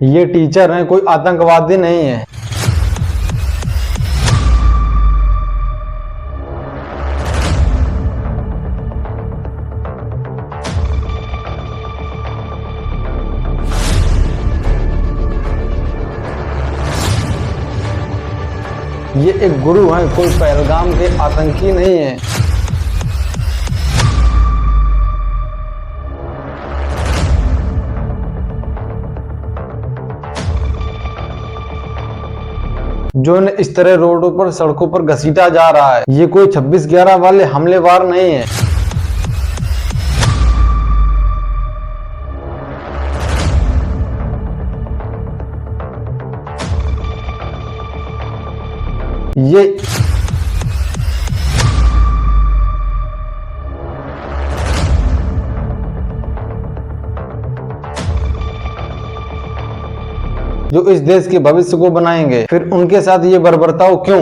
ये टीचर हैं, कोई आतंकवादी नहीं है। ये एक गुरु हैं, कोई पहलगाम के आतंकी नहीं है। जो इन्हें इस तरह रोडों पर सड़कों पर घसीटा जा रहा है, ये कोई 26/11 वाले हमलेवार नहीं है। ये जो इस देश के भविष्य को बनाएंगे, फिर उनके साथ ये बर्बरताव क्यों?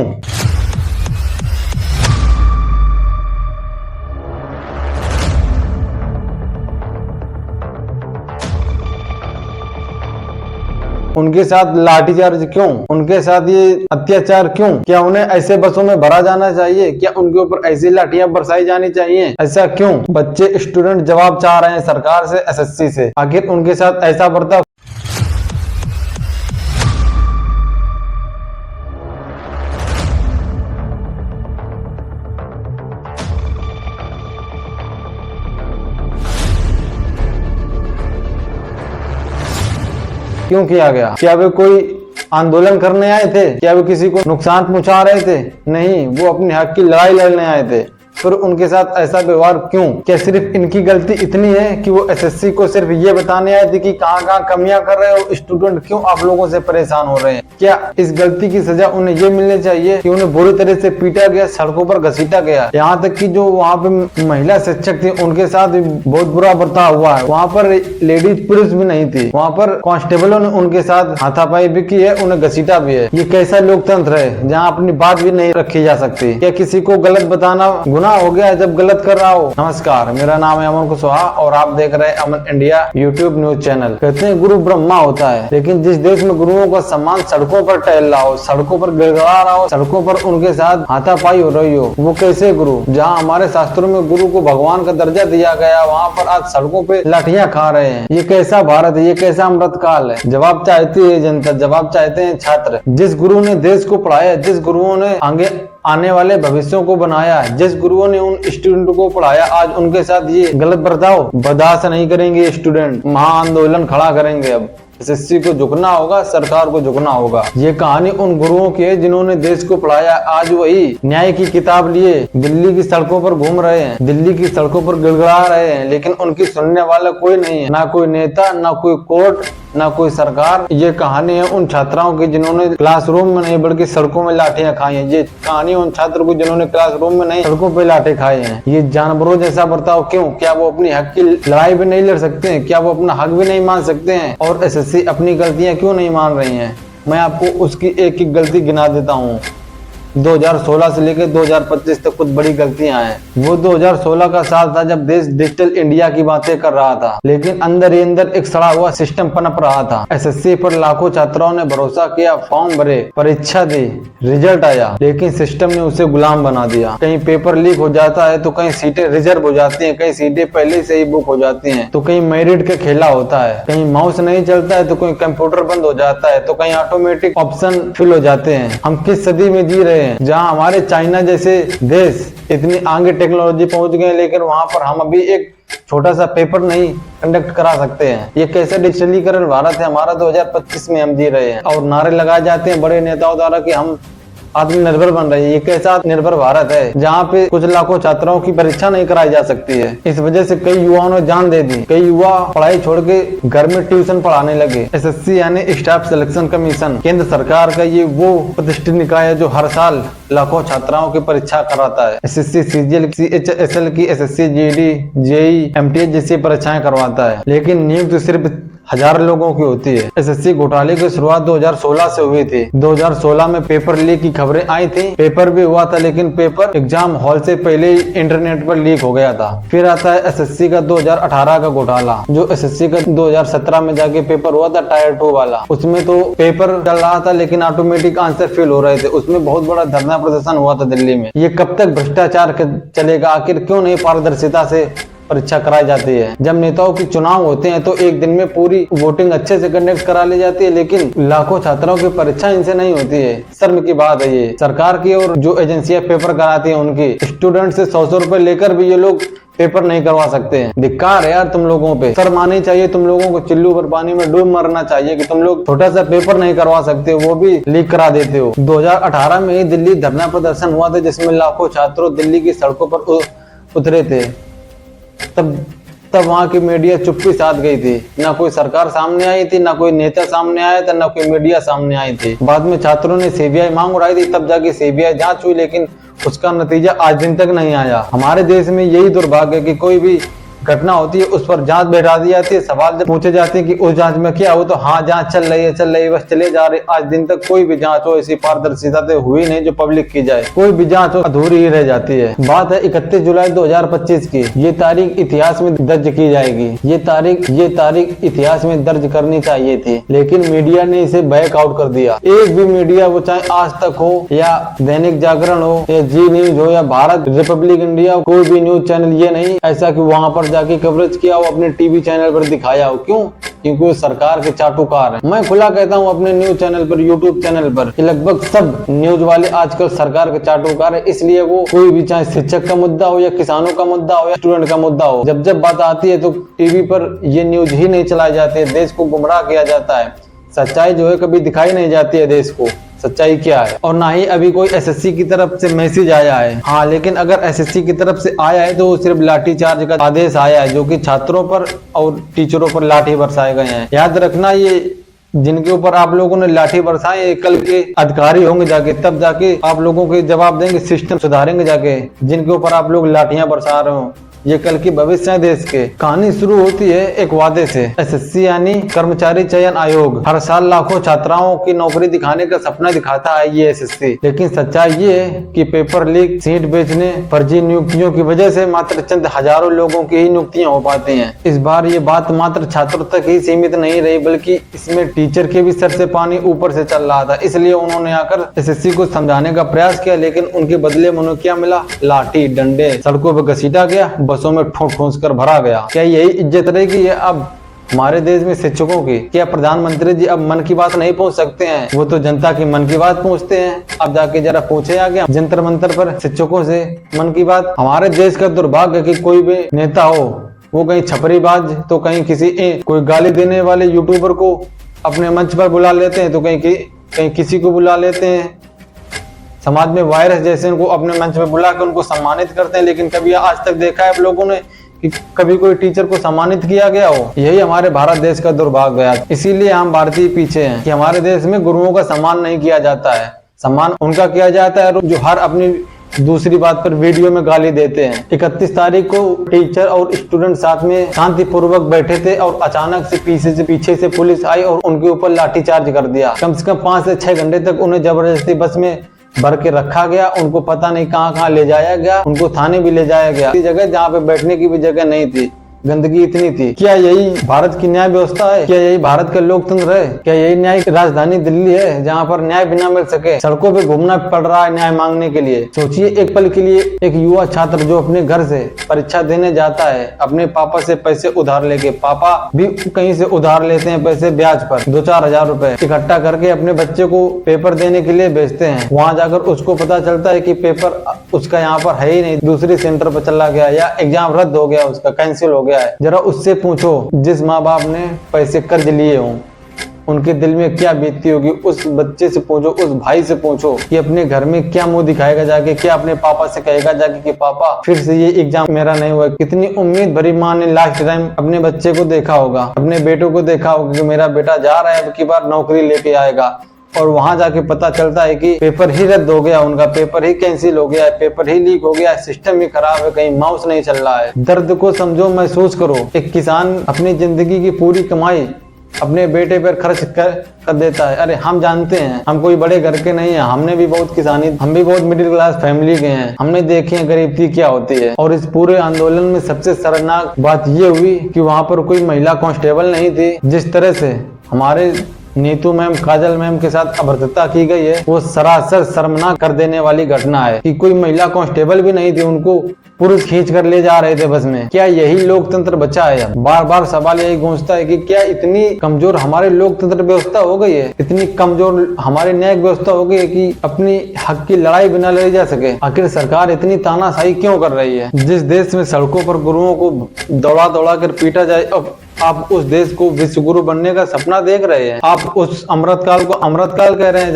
उनके साथ लाठीचार्ज क्यों? उनके साथ ये अत्याचार क्यों? क्या उन्हें ऐसे बसों में भरा जाना चाहिए? क्या उनके ऊपर ऐसी लाठियां बरसाई जानी चाहिए? ऐसा क्यों? बच्चे स्टूडेंट जवाब चाह रहे हैं सरकार से, एसएससी से। आखिर उनके साथ ऐसा बर्ताव क्यों किया गया? क्या वे कोई आंदोलन करने आए थे? क्या वे किसी को नुकसान पहुंचा रहे थे? नहीं, वो अपने हक की लड़ाई लड़ने आए थे। फिर उनके साथ ऐसा व्यवहार क्यों? क्या सिर्फ इनकी गलती इतनी है कि वो एसएससी को सिर्फ ये बताने आए थे कि कहाँ कमियां कर रहे हो स्टूडेंट, क्यों आप लोगों से परेशान हो रहे हैं? क्या इस गलती की सजा उन्हें ये मिलनी चाहिए कि उन्हें बुरी तरह से पीटा गया, सड़कों पर घसीटा गया? यहाँ तक कि जो वहाँ पे महिला शिक्षक थी, उनके साथ भी बहुत बुरा बर्ताव हुआ है। वहाँ पर लेडीज पुलिस भी नहीं थी, वहाँ पर कांस्टेबलों ने उनके साथ हाथापाई भी की है, उन्हें घसीटा भी है। ये कैसा लोकतंत्र है जहाँ अपनी बात भी नहीं रखी जा सकती? क्या किसी को गलत बताना गुनाह हो गया है जब गलत कर रहा हो? नमस्कार, मेरा नाम है अमन कुशवाहा और आप देख रहे हैं अमन इंडिया यूट्यूब न्यूज चैनल। कहते हैं गुरु ब्रह्मा होता है, लेकिन जिस देश में गुरुओं का सम्मान सड़कों पर टहल रहा हो, सड़कों पर गिड़गिड़ा रहा हो, सड़कों पर उनके साथ हाथापाई हो रही हो, वो कैसे गुरु? जहाँ हमारे शास्त्रों में गुरु को भगवान का दर्जा दिया गया, वहाँ पर आज सड़कों पे लाठियां खा रहे हैं। ये कैसा भारत है? ये कैसा अमृत काल है? जवाब चाहती है जनता, जवाब चाहते हैं छात्र। जिस गुरु ने देश को पढ़ाया, जिस गुरुओं ने आगे आने वाले भविष्यों को बनाया, जिस गुरुओं ने उन स्टूडेंट को पढ़ाया, आज उनके साथ ये गलत बर्ताव बर्दाश्त नहीं करेंगे स्टूडेंट। महाआंदोलन खड़ा करेंगे। अब एसएससी को झुकना होगा, सरकार को झुकना होगा। ये कहानी उन गुरुओं की है जिन्होंने देश को पढ़ाया। आज वही न्याय की किताब लिए दिल्ली की सड़कों पर घूम रहे हैं, दिल्ली की सड़कों पर गिड़गिड़ा रहे हैं, लेकिन उनकी सुनने वाला कोई नहीं है। ना कोई नेता, ना कोई कोर्ट, ना कोई सरकार। ये कहानी है उन छात्राओं की जिन्होंने क्लासरूम में नहीं बल्कि सड़कों में लाठियां खाई हैं। ये कहानी उन छात्रों की जिन्होंने क्लासरूम में नहीं सड़कों पे लाठे खाए हैं। ये जानवरों जैसा बर्ताव क्यों? क्या वो अपनी हक की लड़ाई भी नहीं लड़ सकते हैं? क्या वो अपना हक भी नहीं मान सकते हैं? और एसएससी अपनी गलतियां क्यों नहीं मान रही है? मैं आपको उसकी एक एक गलती गिना देता हूँ। 2016 से लेकर 2025 तक कुछ बड़ी गलतियां हैं। वो 2016 का साल था जब देश डिजिटल इंडिया की बातें कर रहा था, लेकिन अंदर ही अंदर एक सड़ा हुआ सिस्टम पनप रहा था। एसएससी पर लाखों छात्राओं ने भरोसा किया, फॉर्म भरे, परीक्षा दी, रिजल्ट आया, लेकिन सिस्टम ने उसे गुलाम बना दिया। कहीं पेपर लीक हो जाता है, तो कहीं सीटें रिजर्व हो जाती हैं, कहीं सीटें पहले से ही बुक हो जाती हैं, तो कहीं मेरिट का खेला होता है, कहीं माउस नहीं चलता है, तो कहीं कंप्यूटर बंद हो जाता है, तो कहीं ऑटोमेटिक ऑप्शन फिल हो जाते हैं। हम किस सदी में जी रहे हैं जहां हमारे चाइना जैसे देश इतनी आगे टेक्नोलॉजी पहुंच गए, लेकिन वहां पर हम अभी एक छोटा सा पेपर नहीं कंडक्ट करा सकते हैं। ये कैसे डिजिटलीकरण भारत है हमारा? 2025 में हम जी रहे हैं और नारे लगाए जाते हैं बड़े नेताओं द्वारा कि हम आत्मनिर्भर बन रही है। ये कैसा आत्मनिर्भर भारत है जहाँ पे कुछ लाखों छात्राओं की परीक्षा नहीं कराई जा सकती है? इस वजह से कई युवाओं ने जान दे दी, कई युवा पढ़ाई छोड़ के घर में ट्यूशन पढ़ाने लगे। एसएससी यानी स्टाफ सिलेक्शन कमीशन, केंद्र सरकार का ये वो प्रतिष्ठित निकाय है जो हर साल लाखों छात्राओं की परीक्षा कराता है। एसएससी सीजीएल, सीएचएसएल की, एसएससी जीडी, जेई, एमटीएस जैसी परीक्षाएं करवाता है, लेकिन नियुक्त सिर्फ हजारों लोगों की होती है। एसएससी घोटाले की शुरुआत 2016 से हुई थी। 2016 में पेपर लीक की खबरें आई थी, पेपर भी हुआ था, लेकिन पेपर एग्जाम हॉल से पहले ही इंटरनेट पर लीक हो गया था। फिर आता है एसएससी का 2018 का घोटाला, जो एसएससी का 2017 में जाके पेपर हुआ था टायर 2 वाला। उसमें तो पेपर चल रहा था लेकिन ऑटोमेटिक आंसर फेल हो रहे थे। उसमें बहुत बड़ा धरना प्रदर्शन हुआ था दिल्ली में। ये कब तक भ्रष्टाचार चलेगा? आखिर क्यों नहीं पारदर्शिता से परीक्षा कराई जाती है? जब नेताओं के चुनाव होते हैं तो एक दिन में पूरी वोटिंग अच्छे से कंडक्ट करा ली जाती है, लेकिन लाखों छात्रों की परीक्षा इनसे नहीं होती है। शर्म की बात है ये। सरकार की और जो एजेंसियां पेपर कराती हैं उनकी स्टूडेंट से 100 रुपए लेकर भी ये लोग पेपर नहीं करवा सकते हैं। धिक्कार है यार तुम लोगों पे। शर्म आनी चाहिए तुम लोगों को। चिल्लू पर पानी में डूब मरना चाहिए कि तुम लोग छोटा सा पेपर नहीं करवा सकते हो, वो भी लीक करा देते हो। 2018 में ही दिल्ली धरना प्रदर्शन हुआ था जिसमें लाखों छात्रों दिल्ली की सड़कों पर उतरे थे। तब वहां की मीडिया चुप्पी साध गई थी। ना कोई सरकार सामने आई थी, ना कोई नेता सामने आया था, ना कोई मीडिया सामने आई थी। बाद में छात्रों ने सीबीआई मांग उठाई थी, तब जाके सीबीआई जांच हुई, लेकिन उसका नतीजा आज दिन तक नहीं आया। हमारे देश में यही दुर्भाग्य है कि कोई भी घटना होती है उस पर जांच बैठा दी जाती है। सवाल जब पूछे जाते हैं कि उस जांच में क्या हो, तो हाँ जांच चल रही है बस चले जा रहे। आज दिन तक कोई भी जांच हो ऐसी पारदर्शिता से हुई नहीं जो पब्लिक की जाए। कोई भी जांच हो अधूरी ही रह जाती है। बात है 31 जुलाई 2025 की। ये तारीख इतिहास में दर्ज की जाएगी। ये तारीख इतिहास में दर्ज करनी चाहिए थी, लेकिन मीडिया ने इसे बैक आउट कर दिया। एक भी मीडिया, वो चाहे आज तक हो या दैनिक जागरण हो या जी न्यूज हो या भारत रिपब्लिक इंडिया, कोई भी न्यूज चैनल ये नहीं ऐसा कि वहां पर जाके कवरेज किया हो, अपने टीवी चैनल पर दिखाया हो। क्यों? क्योंकि वो सरकार के चाटुकार हैं। मैं खुला कहता हूँ अपने न्यूज चैनल पर, यूट्यूब चैनल पर, कि लगभग सब न्यूज वाले आजकल सरकार के चाटुकार है। इसलिए वो कोई भी, चाहे शिक्षक का मुद्दा हो या किसानों का मुद्दा हो या स्टूडेंट का मुद्दा हो, जब बात आती है तो टीवी पर ये न्यूज ही नहीं चलाई जाती है। देश को गुमराह किया जाता है। सच्चाई जो है कभी दिखाई नहीं जाती है देश को, सच्चाई क्या है। और ना ही अभी कोई एसएससी की तरफ से मैसेज आया है। हाँ, लेकिन अगर एसएससी की तरफ से आया है तो वो सिर्फ लाठी चार्ज का आदेश आया है, जो कि छात्रों पर और टीचरों पर लाठी बरसाए गए हैं। याद रखना, ये जिनके ऊपर आप लोगों ने लाठी बरसाए कल के अधिकारी होंगे जाके, तब जाके आप लोगों के जवाब देंगे, सिस्टम सुधारेंगे जाके। जिनके ऊपर आप लोग लाठियां बरसा रहे हो, ये कल की भविष्य है देश के। कहानी शुरू होती है एक वादे से। एसएससी यानी कर्मचारी चयन आयोग हर साल लाखों छात्राओं की नौकरी दिखाने का सपना दिखाता है ये एसएससी। लेकिन सच्चाई ये है कि पेपर लीक, सीट बेचने, फर्जी नियुक्तियों की वजह से मात्र चंद हजारों लोगों की ही नियुक्तियां हो पाती हैं। इस बार ये बात मात्र छात्रों तक ही सीमित नहीं रही, बल्कि इसमें टीचर के भी सर से पानी ऊपर से चल रहा था। इसलिए उन्होंने आकर एसएससी को समझाने का प्रयास किया, लेकिन उनके बदले में उन्हें क्या मिला? लाठी डंडे। सड़कों पर घसीटा गया, बसों में ठूंस कर भरा गया। क्या यही इज्जत रहेगी है अब हमारे देश में शिक्षकों की? क्या प्रधानमंत्री जी अब मन की बात नहीं पहुंच सकते हैं? वो तो जनता की मन की बात पहुंचते हैं। अब जाके जरा पूछे आगे जंतर मंतर पर शिक्षकों से मन की बात। हमारे देश का दुर्भाग्य है कि कोई भी नेता हो, वो कहीं छपरीबाज तो कहीं कोई गाली देने वाले यूट्यूबर को अपने मंच पर बुला लेते हैं, तो कहीं किसी को बुला लेते हैं। समाज में वायरस जैसे उनको अपने मंच में बुला कर उनको सम्मानित करते हैं। लेकिन कभी आज तक देखा है आप लोगों ने कि कभी कोई टीचर को सम्मानित किया गया हो? यही हमारे भारत देश का दुर्भाग्य है। इसीलिए हम भारतीय पीछे हैं कि हमारे देश में गुरुओं का सम्मान नहीं किया जाता है। सम्मान उनका किया जाता है जो हर अपनी दूसरी बात पर वीडियो में गाली देते हैं। 31 तारीख को टीचर और स्टूडेंट साथ में शांतिपूर्वक बैठे थे और अचानक से पीछे से पुलिस आई और उनके ऊपर लाठीचार्ज कर दिया। कम से कम 5 से 6 घंटे तक उन्हें जबरदस्ती बस में भर के रखा गया। उनको पता नहीं कहाँ ले जाया गया। उनको थाने भी ले जाया गया, जगह जहाँ पे बैठने की भी जगह नहीं थी। गंदगी इतनी थी। क्या यही भारत की न्याय व्यवस्था है? क्या यही भारत का लोकतंत्र है? क्या यही न्याय की राजधानी दिल्ली है जहाँ पर न्याय भी ना मिल सके? सड़कों पे घूमना पड़ रहा है न्याय मांगने के लिए। सोचिए एक पल के लिए, एक युवा छात्र जो अपने घर से परीक्षा देने जाता है अपने पापा से पैसे उधार लेके, पापा भी कहीं से उधार लेते हैं पैसे ब्याज पर 2-4 हजार रुपए इकट्ठा करके अपने बच्चे को पेपर देने के लिए भेजते हैं। वहां जाकर उसको पता चलता है कि पेपर उसका यहाँ पर है ही नहीं, दूसरी सेंटर पर चला गया या एग्जाम रद्द हो गया, उसका कैंसिल हो गया है। जरा उससे पूछो जिस माँ बाप ने पैसे कर्ज लिए हों उनके दिल में क्या बीतती होगी। उस बच्चे से पूछो, उस भाई से पूछो कि अपने घर में क्या मुंह दिखाएगा जाके, क्या अपने पापा से कहेगा जाके कि पापा फिर से ये एग्जाम मेरा नहीं हुआ। कितनी उम्मीद भरी माँ ने लास्ट टाइम अपने बच्चे को देखा होगा, अपने बेटों को देखा होगा कि मेरा बेटा जा रहा है, अब की बार नौकरी लेके आएगा, और वहां जाके पता चलता है कि पेपर ही रद्द हो गया, उनका पेपर ही कैंसिल हो गया है, पेपर ही लीक हो गया है, सिस्टम ही खराब है, कहीं माउस नहीं चल रहा है। दर्द को समझो, महसूस करो। एक किसान अपनी जिंदगी की पूरी कमाई अपने बेटे पर खर्च कर देता है। अरे हम जानते हैं, हम कोई बड़े घर के नहीं है, हमने भी बहुत किसानी, हम भी बहुत मिडिल क्लास फैमिली के हैं, हमने देखे हैं गरीबी क्या होती है। और इस पूरे आंदोलन में सबसे शर्मनाक बात ये हुई कि वहां पर कोई महिला कांस्टेबल नहीं थी। जिस तरह से हमारे नीतू मैम, काजल मैम के साथ अभद्रता की गई है, वो सरासर शर्मनाक कर देने वाली घटना है कि कोई महिला कांस्टेबल भी नहीं थी, उनको पुरुष खींच कर ले जा रहे थे बस में। क्या यही लोकतंत्र बचा है? बार बार सवाल यही गूंजता है कि क्या इतनी कमजोर हमारे लोकतंत्र व्यवस्था हो गई है, इतनी कमजोर हमारी न्यायिक व्यवस्था हो गई है कि अपनी हक की लड़ाई बिना लड़ी जा सके? आखिर सरकार इतनी तानाशाही क्यों कर रही है? जिस देश में सड़कों पर गुरुओं को दौड़ा दौड़ा कर पीटा जाए, अब आप उस देश को विश्व गुरु बनने का सपना देख रहे हैं। आप उस अमृतकाल को अमृतकाल कह रहे हैं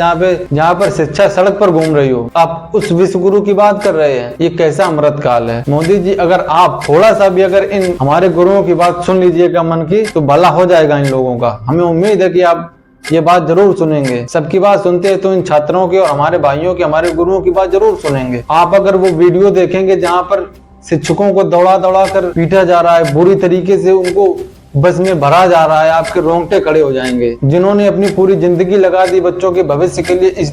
जहाँ पर शिक्षा सड़क पर घूम रही हो। आप उस विश्व गुरु की बात कर रहे हैं। ये कैसा अमृतकाल है? मोदी जी, अगर आप थोड़ा सा भी अगर इन हमारे गुरुओं की बात सुन लीजिएगा मन की, तो भला हो जाएगा इन लोगों का। हमें उम्मीद है कि आप ये बात जरूर सुनेंगे। सबकी बात सुनते हैं तो इन छात्रों की और हमारे भाइयों की, हमारे गुरुओं की बात जरूर सुनेंगे। आप अगर वो वीडियो देखेंगे जहाँ पर शिक्षकों को दौड़ा दौड़ा कर पीटा जा रहा है, बुरी तरीके से उनको बस में भरा जा रहा है, आपके रोंगटे खड़े हो जाएंगे। जिन्होंने अपनी पूरी जिंदगी लगा दी बच्चों के भविष्य के लिए, इस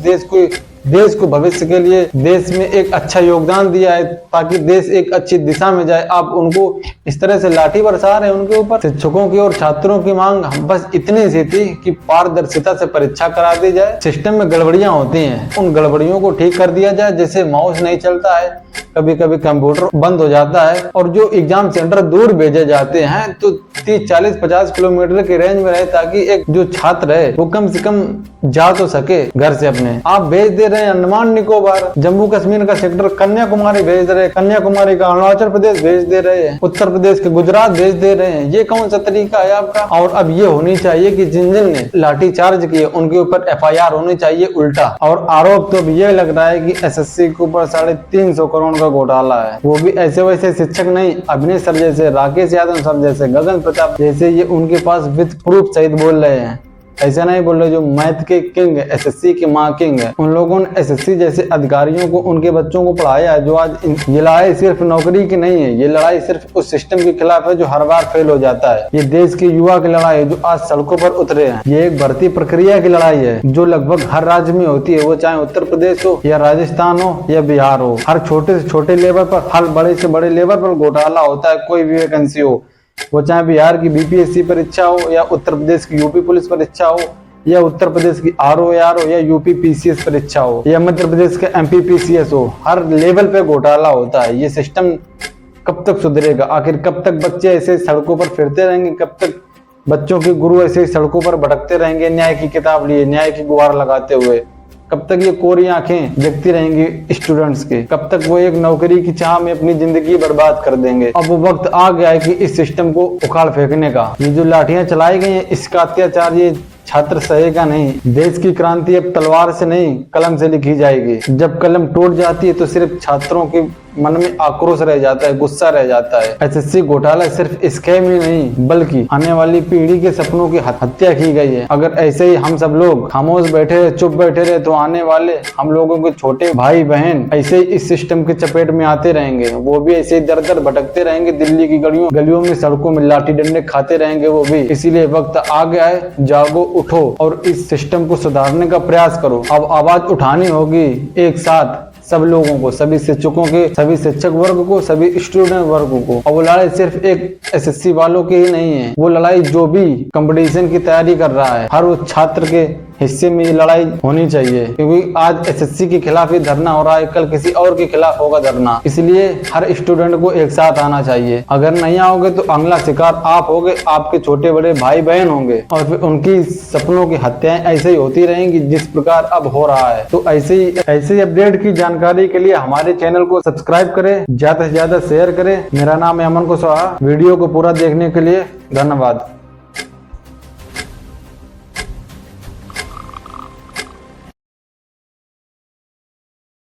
देश को भविष्य के लिए, देश में एक अच्छा योगदान दिया है ताकि देश एक अच्छी दिशा में जाए, आप उनको इस तरह से लाठी बरसा रहे हैं उनके ऊपर। शिक्षकों की और छात्रों की मांग बस इतनी सी थी कि पारदर्शिता से परीक्षा करा दी जाए। सिस्टम में गड़बड़ियां होती हैं, उन गड़बड़ियों को ठीक कर दिया जाए। जैसे माउस नहीं चलता है, कभी कभी कंप्यूटर बंद हो जाता है, और जो एग्जाम सेंटर दूर भेजे जाते हैं तो 30, 40, 50 किलोमीटर की रेंज में रहे, ताकि एक जो छात्र है वो कम से कम जा तो सके घर से अपने। आप भेज दे रहे हैं अंडमान निकोबार, जम्मू कश्मीर का सेक्टर कन्याकुमारी भेज रहे हैं, कन्याकुमारी का अरुणाचल प्रदेश भेज दे रहे हैं, उत्तर प्रदेश के गुजरात भेज दे रहे हैं। ये कौन सा तरीका है आपका? और अब ये होनी चाहिए कि जिन ने लाठीचार्ज किए उनके ऊपर FIR होनी चाहिए उल्टा। और आरोप तो अब ये लग रहा है कि SSC के ऊपर 350 करोड़ का घोटाला है, वो भी ऐसे वैसे शिक्षक नहीं, अभिनय सर जैसे, राकेश यादव सर जैसे, गगन प्रताप जैसे, ये उनके पास विद प्रूफ सहित बोल रहे हैं। ऐसा नहीं बोल रहे जो मैथ के किंग है, SSC के माँ किंग है। उन लोगों ने SSC जैसे अधिकारियों को, उनके बच्चों को पढ़ाया है। जो आज ये लड़ाई सिर्फ नौकरी की नहीं है, ये लड़ाई सिर्फ उस सिस्टम के खिलाफ है जो हर बार फेल हो जाता है। ये देश के युवा की लड़ाई है जो आज सड़कों पर उतरे हैं। ये एक भर्ती प्रक्रिया की लड़ाई है जो लगभग हर राज्य में होती है, वो चाहे उत्तर प्रदेश हो या राजस्थान हो या बिहार हो। हर छोटे से छोटे लेवल पर, हर बड़े से बड़े लेवल पर घोटाला होता है। कोई भी वैकेंसी हो, वो चाहे बिहार की BPSC परीक्षा हो या उत्तर प्रदेश की UP पुलिस परीक्षा हो या उत्तर प्रदेश की ROAR हो या UP PCS परीक्षा हो या मध्य प्रदेश का MP PCS हो, हर लेवल पे घोटाला होता है। ये सिस्टम कब तक सुधरेगा? आखिर कब तक बच्चे ऐसे सड़कों पर फिरते रहेंगे? कब तक बच्चों के गुरु ऐसे सड़कों पर भटकते रहेंगे न्याय की किताब लिए, न्याय की गुहार लगाते हुए? कब तक ये कोरी आंखें जगती रहेंगी स्टूडेंट्स के? कब तक वो एक नौकरी की चाह में अपनी जिंदगी बर्बाद कर देंगे? अब वो वक्त आ गया है कि इस सिस्टम को उखाड़ फेंकने का। ये जो लाठियां चलाई गई हैं, इसका अत्याचार ये छात्र सहेगा नहीं। देश की क्रांति अब तलवार से नहीं, कलम से लिखी जाएगी। जब कलम टूट जाती है तो सिर्फ छात्रों के मन में आक्रोश रह जाता है, गुस्सा रह जाता है। SSC घोटाला सिर्फ स्कैम ही नहीं, बल्कि आने वाली पीढ़ी के सपनों की हत्या की गई है। अगर ऐसे ही हम सब लोग खामोश बैठे रहे, चुप बैठे रहे, तो आने वाले हम लोगों के छोटे भाई बहन ऐसे ही इस सिस्टम के चपेट में आते रहेंगे। वो भी ऐसे ही दर दर भटकते रहेंगे, दिल्ली की गलियों में, सड़कों में लाठी डंडे खाते रहेंगे वो भी। इसीलिए वक्त आ गया है, जागो, उठो और इस सिस्टम को सुधारने का प्रयास करो। अब आवाज उठानी होगी एक साथ सब लोगों को, सभी शिक्षकों के, सभी शिक्षक वर्ग को, सभी स्टूडेंट वर्ग को। और वो लड़ाई सिर्फ एक SSC वालों की ही नहीं है, वो लड़ाई जो भी कंपटीशन की तैयारी कर रहा है, हर वो छात्र के हिस्से में ये लड़ाई होनी चाहिए। क्योंकि आज SSC के खिलाफ ही धरना हो रहा है, कल किसी और के खिलाफ होगा धरना। इसलिए हर स्टूडेंट को एक साथ आना चाहिए। अगर नहीं आओगे तो अगला शिकार आप होगे, आपके छोटे बड़े भाई बहन होंगे, और फिर उनकी सपनों की हत्याएं ऐसे ही होती रहेंगी जिस प्रकार अब हो रहा है। तो ऐसे ही अपडेट की जानकारी के लिए हमारे चैनल को सब्सक्राइब करें, ज्यादा से ज्यादा शेयर करें। मेरा नाम है अमन कुशवाहा। वीडियो को पूरा देखने के लिए धन्यवाद।